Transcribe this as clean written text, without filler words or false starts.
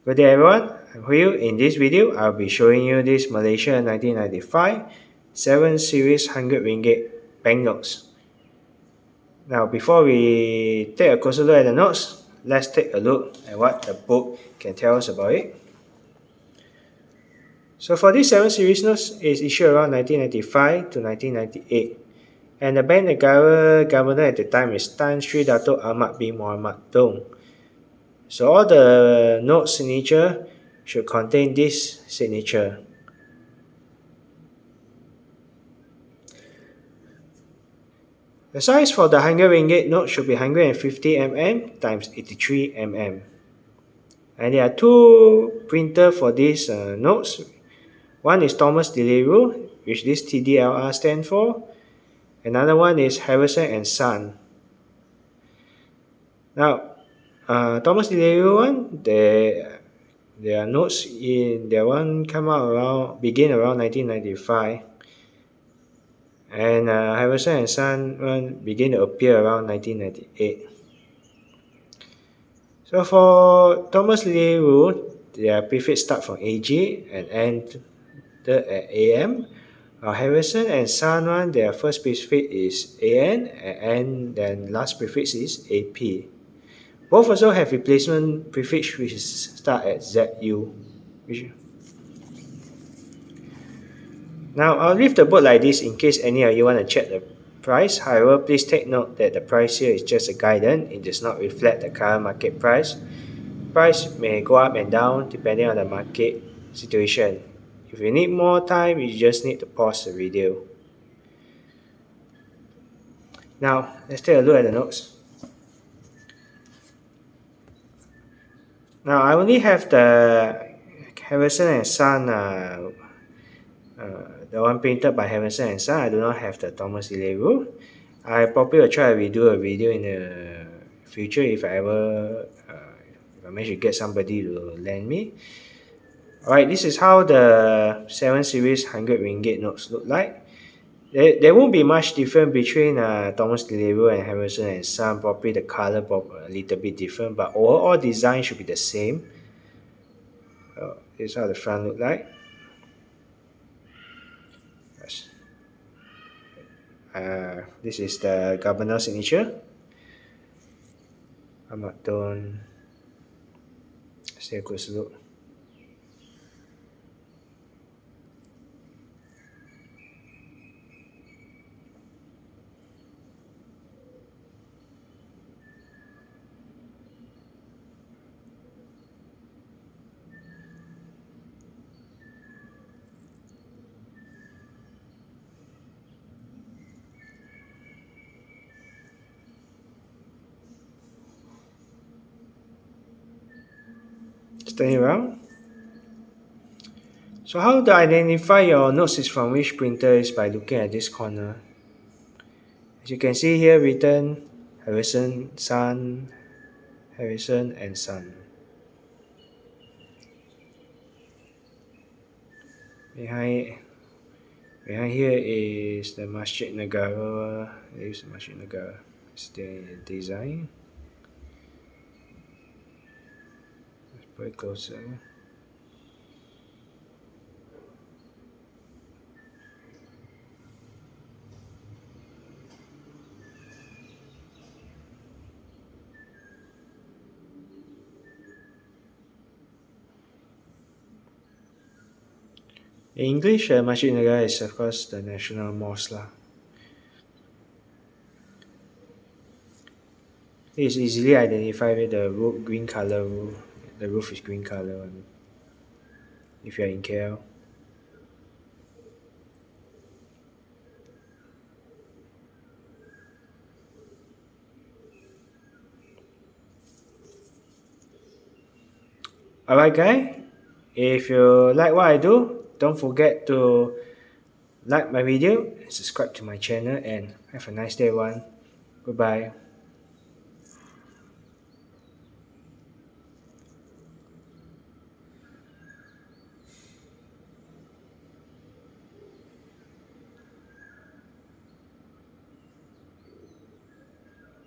Good day everyone, I'm Hui. In this video, I'll be showing you this Malaysia 1995 7 series 100 ringgit banknotes. Now before we take a closer look at the notes, let's take a look at what the book can tell us about it. So for this 7 series notes, it's issued around 1995 to 1998. And the bank governor at the time is Tan Sri Dato Ahmad bin Muhammad Dong. So all the note signature should contain this signature. The size for the 100 ringgit note should be 150 mm times 83 mm. And there are two printers for these notes. One is Thomas Deliveroo, which this TDLR stands for. Another one is Harrison and Son. Now, Thomas Deliveroo one, there are notes in their one begin around 1995, and Harrison and Son one begin to appear around 1998. So for Thomas Deliveroo, their prefix start from AG and end at AM. Harrison and Son one, their first prefix is AN and then last prefix is AP. Both also have replacement prefix which start at ZU. Now I'll leave the book like this in case any of you want to check the price. However, please take note that the price here is just a guidance. It does not reflect the current market price. Price may go up and down depending on the market situation. If you need more time, you just need to pause the video. Now, let's take a look at the notes. Now, I only have the Harrison and Son, the one printed by Harrison and Son. I do not have the Thomas Deliveroo. I probably will try to redo a video in the future if I manage to get somebody to lend me. Alright, this is how the 7 series 100 ringgit notes look like. There won't be much difference between Thomas Deliveroo and Harrison and Son. Probably the color a little bit different, but overall design should be the same. This is how the front look like. This is the governor signature. Ahmad Don. Let's take a closer look. Turn it around. So how to identify your notes is from which printer is by looking at this corner. As you can see here written Harrison, Son, Harrison and Son. Behind here is the Masjid Negara. There is the Masjid Negara. It's the design. Let's put it closer. In English, Masjid Negara is of course the national mosque. It is easily identified with the roof, green color roof. The roof is green color if you are in KL. Alright guys, if you like what I do, don't forget to like my video, subscribe to my channel and have a nice day everyone. Goodbye.